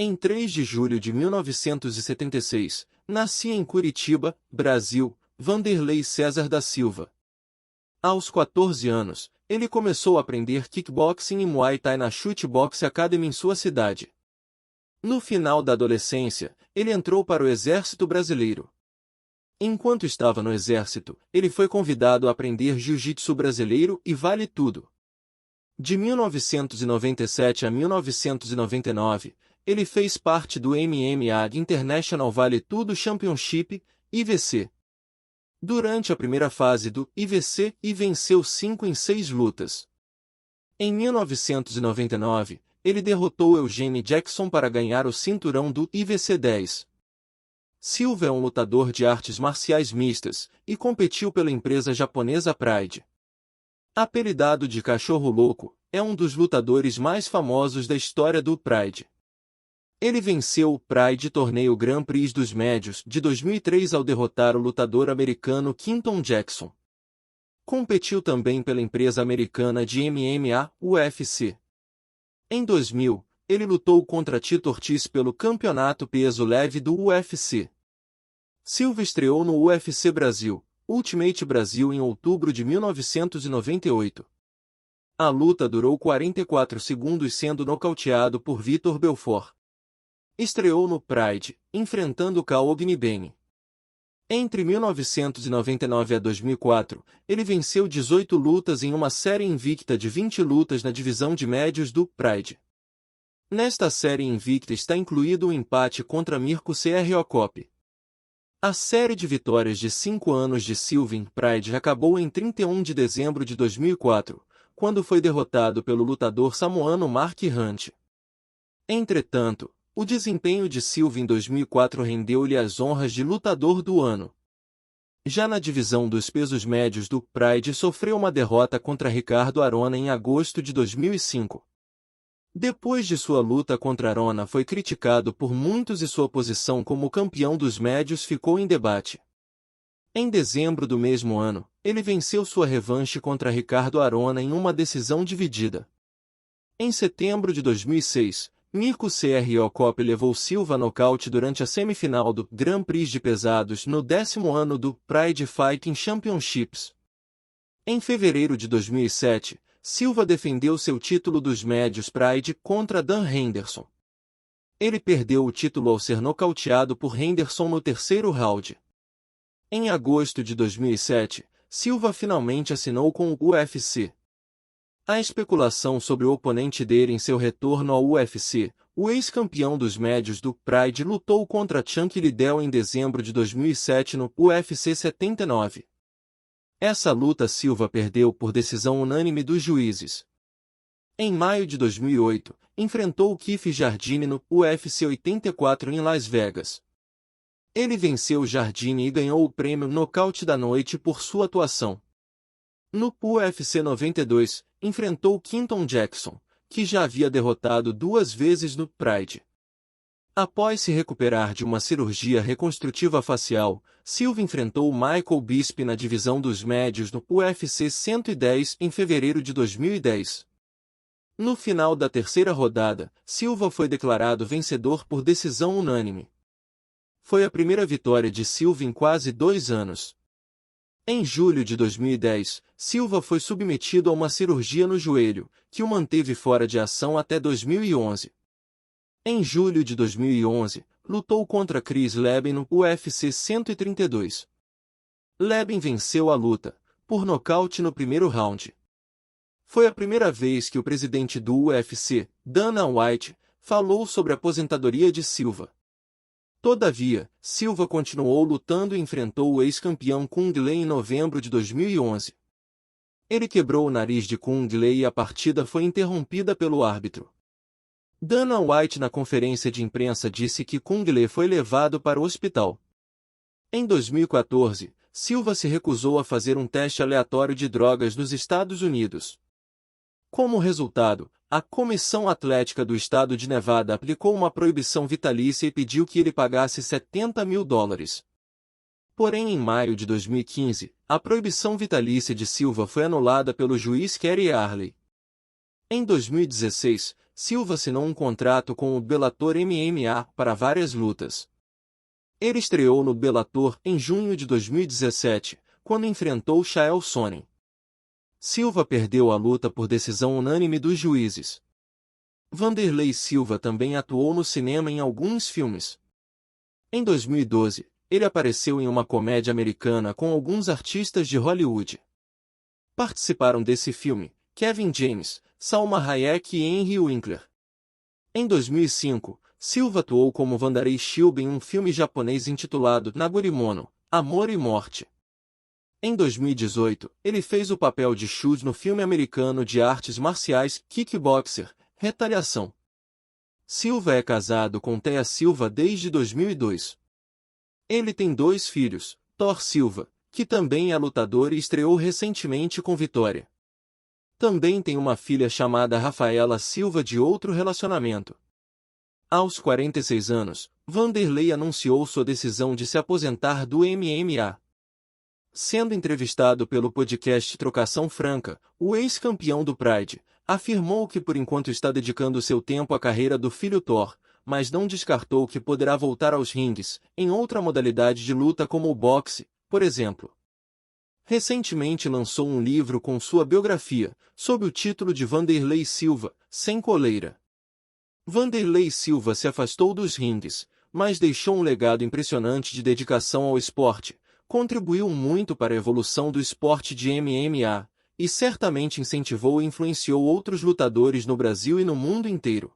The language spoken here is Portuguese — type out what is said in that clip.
Em 3 de julho de 1976, nascia em Curitiba, Brasil, Vanderlei César da Silva. Aos 14 anos, ele começou a aprender kickboxing e Muay Thai na Shootbox Academy em sua cidade. No final da adolescência, ele entrou para o Exército Brasileiro. Enquanto estava no Exército, ele foi convidado a aprender Jiu-Jitsu brasileiro e Vale Tudo. De 1997 a 1999, ele fez parte do MMA International Vale Tudo Championship, IVC. Durante a primeira fase do IVC, e venceu 5 em 6 lutas. Em 1999, ele derrotou Eugene Jackson para ganhar o cinturão do IVC 10. Silva é um lutador de artes marciais mistas, e competiu pela empresa japonesa Pride. Apelidado de Cachorro Louco, é um dos lutadores mais famosos da história do Pride. Ele venceu o Pride Torneio Grand Prix dos Médios de 2003 ao derrotar o lutador americano Quinton Jackson. Competiu também pela empresa americana de MMA, UFC. Em 2000, ele lutou contra Tito Ortiz pelo campeonato peso leve do UFC. Silva estreou no UFC Brasil, Ultimate Brasil em outubro de 1998. A luta durou 44 segundos sendo nocauteado por Vitor Belfort. Estreou no Pride, enfrentando Caio Ognibene. Entre 1999 a 2004, ele venceu 18 lutas em uma série invicta de 20 lutas na divisão de médios do Pride. Nesta série invicta está incluído o empate contra Mirko Crocop. A série de vitórias de 5 anos de Silva em Pride acabou em 31 de dezembro de 2004, quando foi derrotado pelo lutador samoano Mark Hunt. Entretanto, o desempenho de Silva em 2004 rendeu-lhe as honras de lutador do ano. Já na divisão dos pesos médios do Pride sofreu uma derrota contra Ricardo Arona em agosto de 2005. Depois de sua luta contra Arona foi criticado por muitos e sua posição como campeão dos médios ficou em debate. Em dezembro do mesmo ano, ele venceu sua revanche contra Ricardo Arona em uma decisão dividida. Em setembro de 2006, Mirko Crocop levou Silva a nocaute durante a semifinal do Grand Prix de Pesados no 10º ano do Pride Fighting Championships. Em fevereiro de 2007, Silva defendeu seu título dos médios Pride contra Dan Henderson. Ele perdeu o título ao ser nocauteado por Henderson no terceiro round. Em agosto de 2007, Silva finalmente assinou com o UFC. A especulação sobre o oponente dele em seu retorno ao UFC, o ex-campeão dos médios do Pride lutou contra Chuck Liddell em dezembro de 2007 no UFC 79. Essa luta Silva perdeu por decisão unânime dos juízes. Em maio de 2008, enfrentou Keith Jardine no UFC 84 em Las Vegas. Ele venceu Jardine e ganhou o prêmio Nocaute da Noite por sua atuação. No UFC 92, enfrentou Quinton Jackson, que já havia derrotado 2 vezes no Pride. Após se recuperar de uma cirurgia reconstrutiva facial, Silva enfrentou Michael Bisping na divisão dos médios no UFC 110 em fevereiro de 2010. No final da terceira rodada, Silva foi declarado vencedor por decisão unânime. Foi a primeira vitória de Silva em quase 2 anos. Em julho de 2010, Silva foi submetido a uma cirurgia no joelho, que o manteve fora de ação até 2011. Em julho de 2011, lutou contra Chris Leben no UFC 132. Leben venceu a luta, por nocaute no primeiro round. Foi a primeira vez que o presidente do UFC, Dana White, falou sobre a aposentadoria de Silva. Todavia, Silva continuou lutando e enfrentou o ex-campeão Cung Le em novembro de 2011. Ele quebrou o nariz de Cung Le e a partida foi interrompida pelo árbitro. Dana White na conferência de imprensa disse que Cung Le foi levado para o hospital. Em 2014, Silva se recusou a fazer um teste aleatório de drogas nos Estados Unidos. Como resultado, a Comissão Atlética do Estado de Nevada aplicou uma proibição vitalícia e pediu que ele pagasse $70 mil. Porém, em maio de 2015, a proibição vitalícia de Silva foi anulada pelo juiz Kerry Arley. Em 2016, Silva assinou um contrato com o Bellator MMA para várias lutas. Ele estreou no Bellator em junho de 2017, quando enfrentou Chael Sonnen. Silva perdeu a luta por decisão unânime dos juízes. Vanderlei Silva também atuou no cinema em alguns filmes. Em 2012, ele apareceu em uma comédia americana com alguns artistas de Hollywood. Participaram desse filme Kevin James, Salma Hayek e Henry Winkler. Em 2005, Silva atuou como Vanderlei Silva em um filme japonês intitulado Nagorimono, Amor e Morte. Em 2018, ele fez o papel de Shud no filme americano de artes marciais Kickboxer, Retaliação. Silva é casado com Thea Silva desde 2002. Ele tem 2 filhos, Thor Silva, que também é lutador e estreou recentemente com Vitória. Também tem uma filha chamada Rafaela Silva de outro relacionamento. Aos 46 anos, Vanderlei anunciou sua decisão de se aposentar do MMA. Sendo entrevistado pelo podcast Trocação Franca, o ex-campeão do Pride afirmou que por enquanto está dedicando seu tempo à carreira do filho Thor, mas não descartou que poderá voltar aos ringues, em outra modalidade de luta como o boxe, por exemplo. Recentemente lançou um livro com sua biografia, sob o título de Vanderlei Silva, Sem Coleira. Vanderlei Silva se afastou dos ringues, mas deixou um legado impressionante de dedicação ao esporte, contribuiu muito para a evolução do esporte de MMA, e certamente incentivou e influenciou outros lutadores no Brasil e no mundo inteiro.